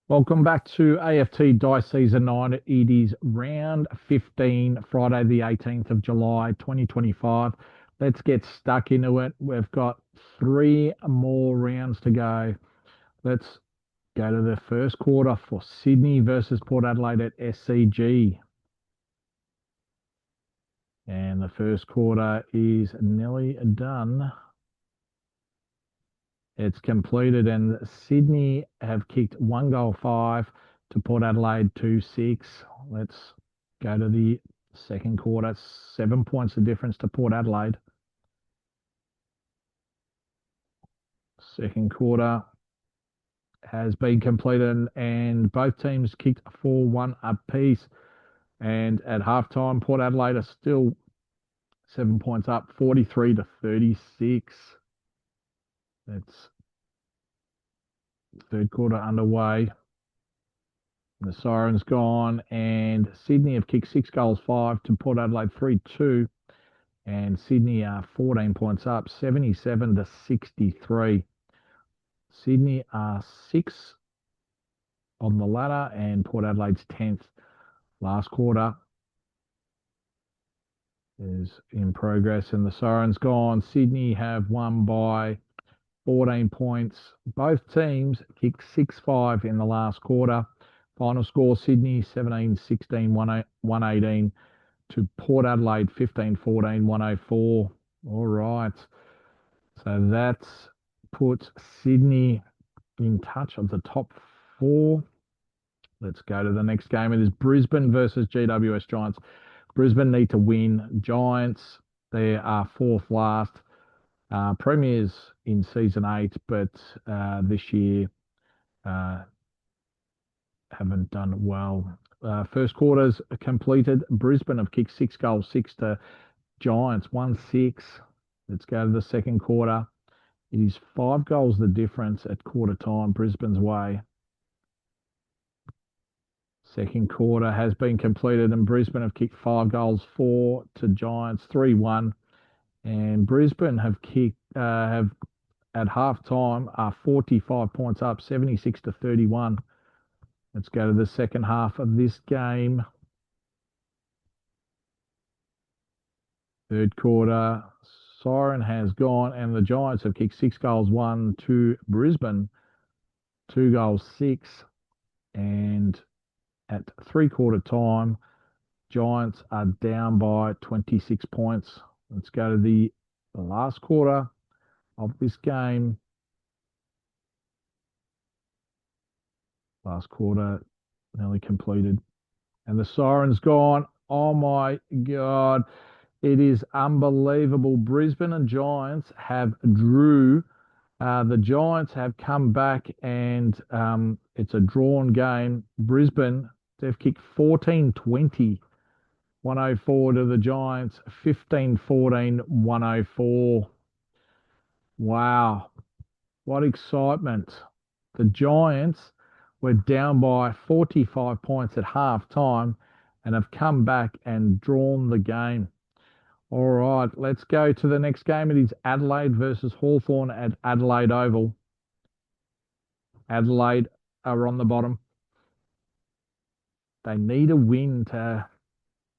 Welcome back to AFT Dice Season 9. It is round 15, Friday, the 18th of July, 2025. Let's get stuck into it. We've got three more rounds to go. Let's go to the first quarter for Sydney versus Port Adelaide at SCG. And the first quarter is nearly done. It's completed, and Sydney have kicked 1-5 to Port Adelaide 2-6. Let's go to the second quarter. 7 points the difference to Port Adelaide. Second quarter has been completed, and both teams kicked 4-1 apiece. And at halftime, Port Adelaide are still 7 points up, 43-36. That's third quarter underway. The siren's gone, and Sydney have kicked 6-5 to Port Adelaide 3-2. And Sydney are 14 points up, 77-63. Sydney are 6 on the ladder, and Port Adelaide's 10th. Last quarter is in progress, and the siren's gone. Sydney have won by 14 points. Both teams kicked 6-5 in the last quarter. Final score, Sydney 17-16, 118 to Port Adelaide 15-14, 104. All right. So that puts Sydney in touch of the top four. Let's go to the next game. It is Brisbane versus GWS Giants. Brisbane need to win. Giants, they are fourth last. Premiers in season 8, but this year haven't done well. First quarter's completed. Brisbane have kicked 6-6 to Giants 1-6. Let's go to the second quarter. It is 5 goals the difference at quarter time, Brisbane's way. Second quarter has been completed, and Brisbane have kicked 5-4 to Giants 3-1. And Brisbane have kicked have at half time are 45 points up, 76-31. Let's go to the second half of this game. Third quarter, siren has gone, and the Giants have kicked 6-1 to Brisbane, 2-6. And at three-quarter time, Giants are down by 26 points. Let's go to the last quarter of this game. Last quarter nearly completed, and the siren's gone. Oh my God. It is unbelievable. Brisbane and Giants have drew. The Giants have come back, and it's a drawn game. Brisbane, they've kicked 14-20, 104 to the Giants, 15-14, 104. Wow, what excitement. The Giants were down by 45 points at half time and have come back and drawn the game. All right, let's go to the next game. It is Adelaide versus Hawthorn at Adelaide Oval. Adelaide are on the bottom. They need a win to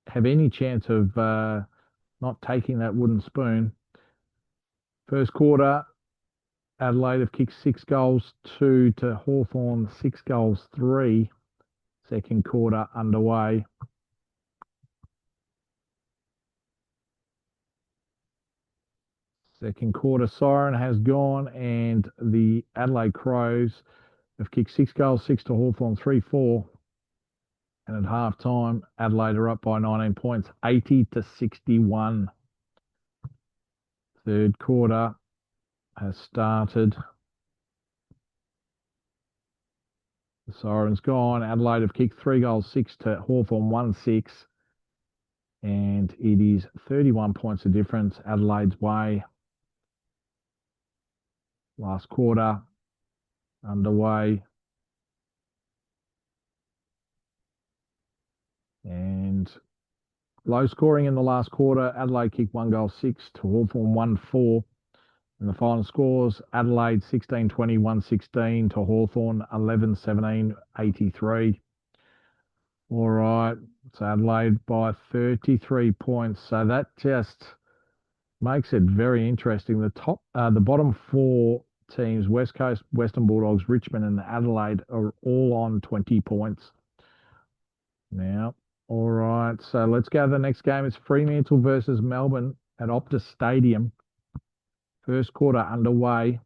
have any chance of not taking that wooden spoon. First quarter, Adelaide have kicked 6-2 to Hawthorn, 6-3. Second quarter underway. Second quarter siren has gone, and the Adelaide Crows have kicked 6-6 to Hawthorn, 3-4. And at half time, Adelaide are up by 19 points, 80-61. Third quarter has started. The siren's gone. Adelaide have kicked 3-6 to Hawthorn, 1-6. And it is 31 points of difference Adelaide's way. Last quarter underway. And low scoring in the last quarter. Adelaide kicked 1-6 to Hawthorn, 1-4. And the final scores, Adelaide 16-20, 116 to Hawthorn 11-17, 83. All right, so Adelaide by 33 points. So that just makes it very interesting. The bottom four teams, West Coast, Western Bulldogs, Richmond, and Adelaide, are all on 20 points. Now, all right, so let's go to the next game. It's Fremantle versus Melbourne at Optus Stadium. First quarter underway.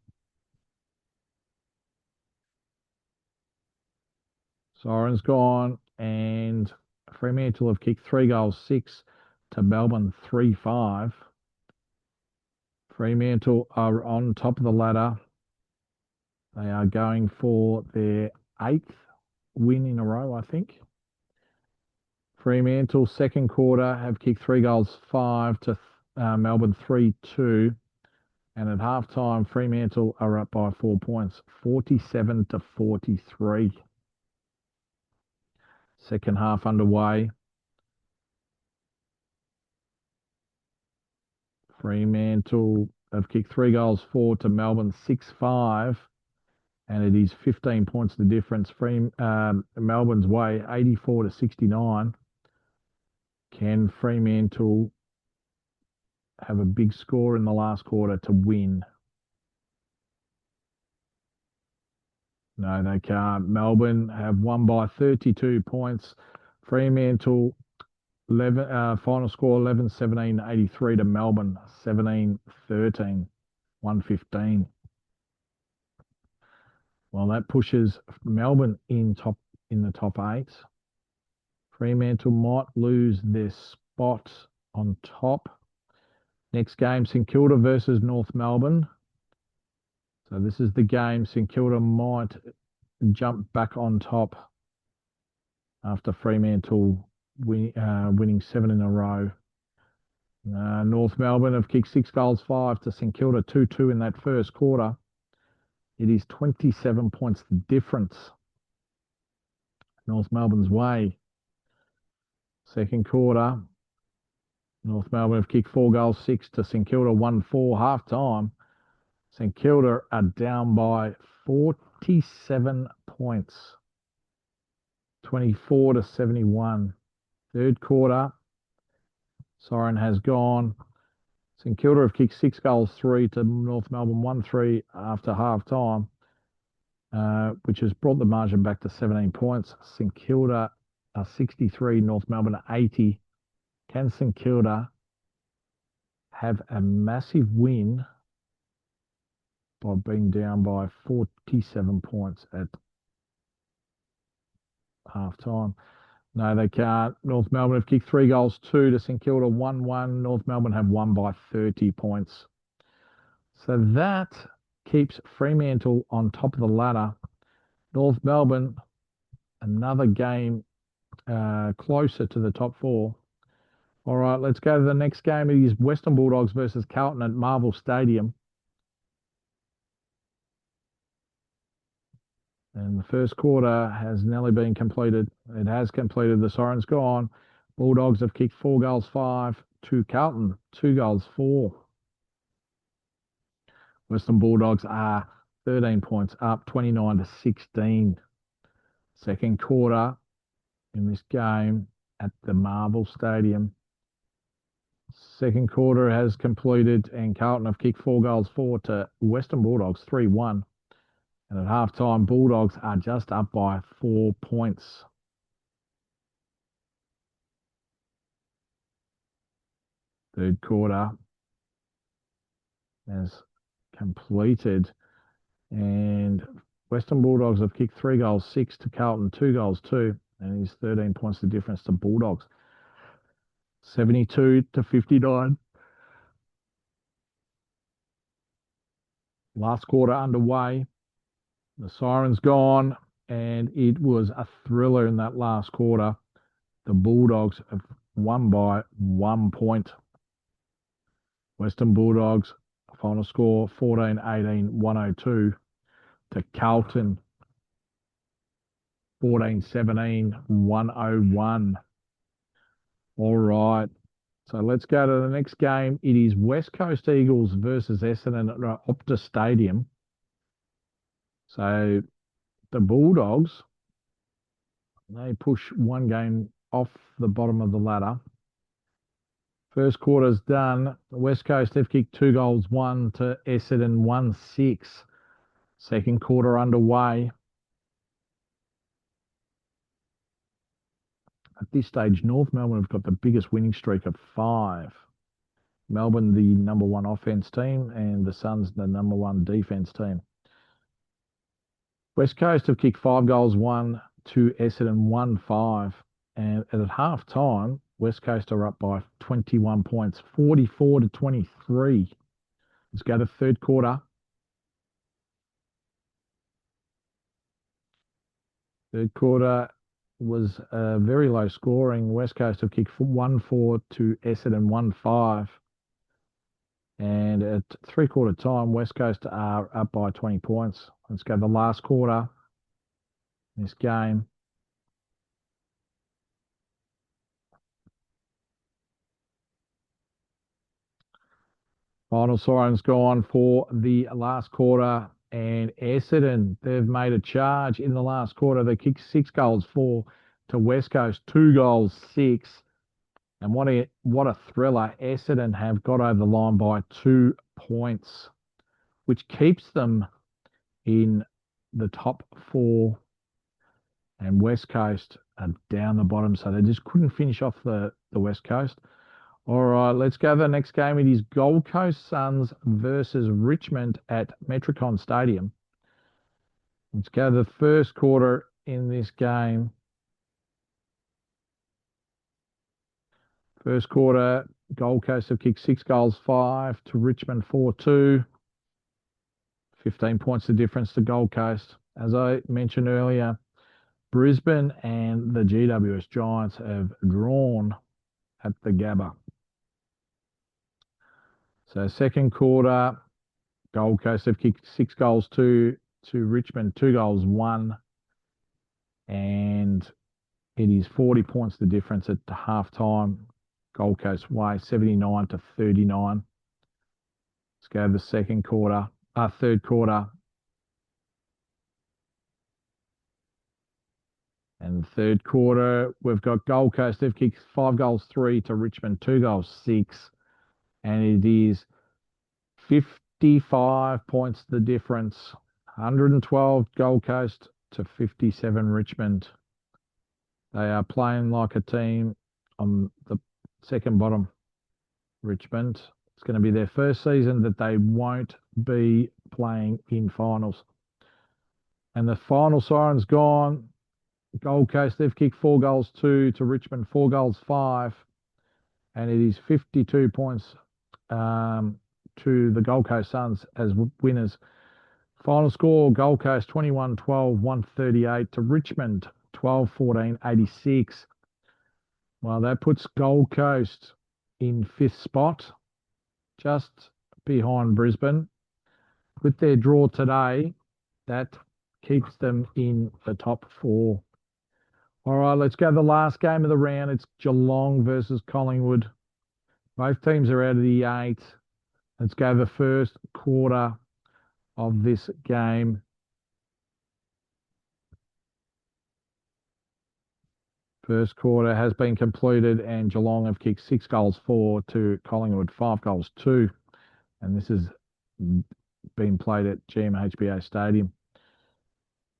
Siren's gone, and Fremantle have kicked 3 goals, 6 to Melbourne, 3-5. Fremantle are on top of the ladder. They are going for their 8th win in a row, I think. Fremantle, second quarter, have kicked 3 goals, 5 to Melbourne, 3-2. And at halftime, Fremantle are up by 4 points, 47 to 43. Second half underway. Fremantle have kicked 3 goals, 4 to Melbourne, 6-5. And it is 15 points the difference. Melbourne's way, 84 to 69. Can Fremantle have a big score in the last quarter to win? No, they can't. Melbourne have won by 32 points. Fremantle, final score 11-17, 83 to Melbourne, 17-13, 115. Well, that pushes Melbourne in the top 8. Fremantle might lose their spot on top. Next game, St Kilda versus North Melbourne. So this is the game. St Kilda might jump back on top after Fremantle winning 7 in a row. North Melbourne have kicked 6 goals, 5 to St Kilda, 2-2 in that first quarter. It is 27 points the difference. North Melbourne's way. Second quarter, North Melbourne have kicked 4 goals, 6 to St Kilda, 1-4 half time. St Kilda are down by 47 points, 24 to 71. Third quarter, Siren has gone. St Kilda have kicked 6 goals, 3 to North Melbourne, 1-3 after half time, which has brought the margin back to 17 points. St Kilda are 63, North Melbourne are 80. Can St Kilda have a massive win by being down by 47 points at half time? No, they can't. North Melbourne have kicked 3 goals, 2 to St Kilda, 1-1. North Melbourne have won by 30 points. So that keeps Fremantle on top of the ladder. North Melbourne, another game closer to the top 4. All right, let's go to the next game. It is Western Bulldogs versus Carlton at Marvel Stadium. And the first quarter has nearly been completed. It has completed. The Siren's gone. Bulldogs have kicked 4 goals, 5 to Carlton, 2 goals, 4. Western Bulldogs are 13 points up, 29 to 16. Second quarter in this game at the Marvel Stadium. Second quarter has completed, and Carlton have kicked 4 goals, 4 to Western Bulldogs, 3-1. And at halftime, Bulldogs are just up by 4 points. Third quarter has completed, and Western Bulldogs have kicked 3 goals, 6 to Carlton, 2 goals, 2, and it is 13 points the difference to Bulldogs. 72 to 59. Last quarter underway. The Siren's gone, and it was a thriller in that last quarter. The Bulldogs have won by 1 point. Western Bulldogs, final score 14-18, 102 to Carlton, 14-17, 101. All right. So let's go to the next game. It is West Coast Eagles versus Essendon at Optus Stadium. So the Bulldogs, they push one game off the bottom of the ladder. First quarter's done. West Coast have kicked 2 goals, 1 to Essendon, 1-6. Second quarter underway. At this stage, North Melbourne have got the biggest winning streak of 5. Melbourne, the number 1 offense team, and the Suns, the number 1 defense team. West Coast have kicked 5 goals, 1 to Essendon, 1-5. And at half time, West Coast are up by 21 points, 44-23. Let's go to third quarter. Third quarter was very low scoring. West Coast have kicked 1-4 to Essendon, 1-5. And at three-quarter time, West Coast are up by 20 points. Let's go to the last quarter. This game. Final siren's gone for the last quarter. And Essendon, they've made a charge in the last quarter. They kicked 6 goals, 4 to West Coast, 2 goals, 6. And what a thriller. Essendon have got over the line by 2 points, which keeps them in the top 4. And West Coast are down the bottom, so they just couldn't finish off the West Coast. All right, let's go to the next game. It is Gold Coast Suns versus Richmond at Metricon Stadium. Let's go to the first quarter in this game. First quarter, Gold Coast have kicked 6 goals, 5 to Richmond, 4-2. 15 points the difference to Gold Coast. As I mentioned earlier, Brisbane and the GWS Giants have drawn at the Gabba. So second quarter, Gold Coast have kicked 6 goals, 2 to Richmond, 2 goals, 1. And it is 40 points the difference at the half time. Gold Coast way, 79-39. Let's go to the third quarter. And the third quarter, we've got Gold Coast. They've kicked 5 goals, 3 to Richmond, 2 goals, 6. And it is 55 points the difference. 112 Gold Coast to 57 Richmond. They are playing like a team on the second bottom. Richmond. It's going to be their first season that they won't be playing in finals. And the final siren's gone. Gold Coast, they've kicked 4 goals, 2 to Richmond, 4 goals, 5. And it is 52 points to the Gold Coast Suns as winners. Final score, Gold Coast 21-12, 138 to Richmond 12-14, 86. Well, that puts Gold Coast in 5th spot, just behind Brisbane. With their draw today, that keeps them in the top 4. All right, let's go to the last game of the round. It's Geelong versus Collingwood. Both teams are out of the 8. Let's go to the first quarter of this game. First quarter has been completed and Geelong have kicked 6 goals, 4 to Collingwood, 5 goals, 2. And this has been played at GMHBA Stadium.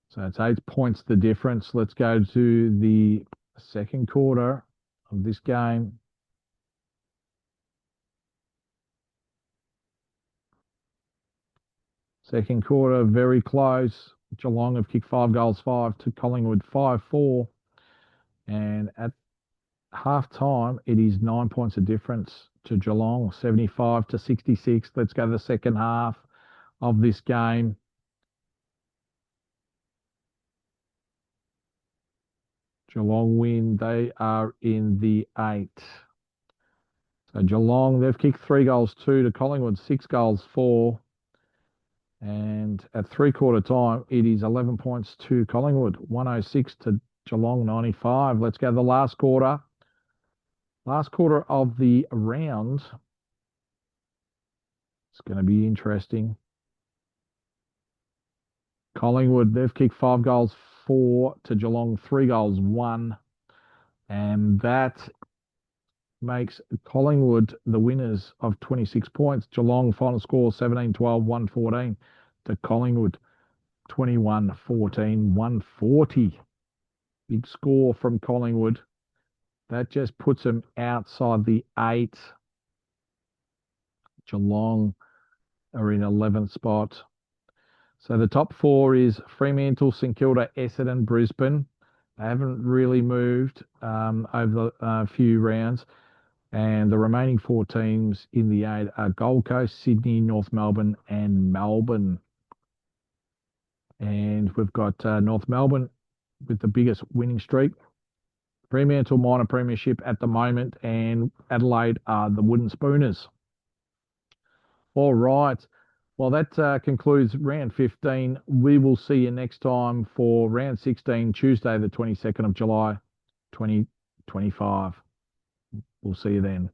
So it's 8 points the difference. Let's go to the second quarter of this game. Second quarter, very close. Geelong have kicked 5 goals, 5 to Collingwood, 5-4. And at half time, it is 9 points of difference to Geelong, 75-66. Let's go to the second half of this game. Geelong win. They are in the 8. So Geelong, they've kicked 3 goals, 2 to Collingwood, 6 goals, 4. And at three-quarter time, it is 11 points to Collingwood, 106 to Geelong, 95. Let's go to the last quarter. Last quarter of the round. It's going to be interesting. Collingwood, they've kicked 5 goals, 4 to Geelong, 3 goals, 1. And that makes Collingwood the winners of 26 points. Geelong final score 17-12, 114 to Collingwood 21-14, 140. Big score from Collingwood. That just puts them outside the 8. Geelong are in 11th spot. So the top 4 is Fremantle, St Kilda, Essendon, Brisbane. They haven't really moved over the few rounds. And the remaining 4 teams in the 8 are Gold Coast, Sydney, North Melbourne, and Melbourne. And we've got North Melbourne with the biggest winning streak. Fremantle minor premiership at the moment, and Adelaide are the Wooden Spooners. All right. Well, that concludes round 15. We will see you next time for round 16, Tuesday, the 22nd of July, 2025. We'll see you then.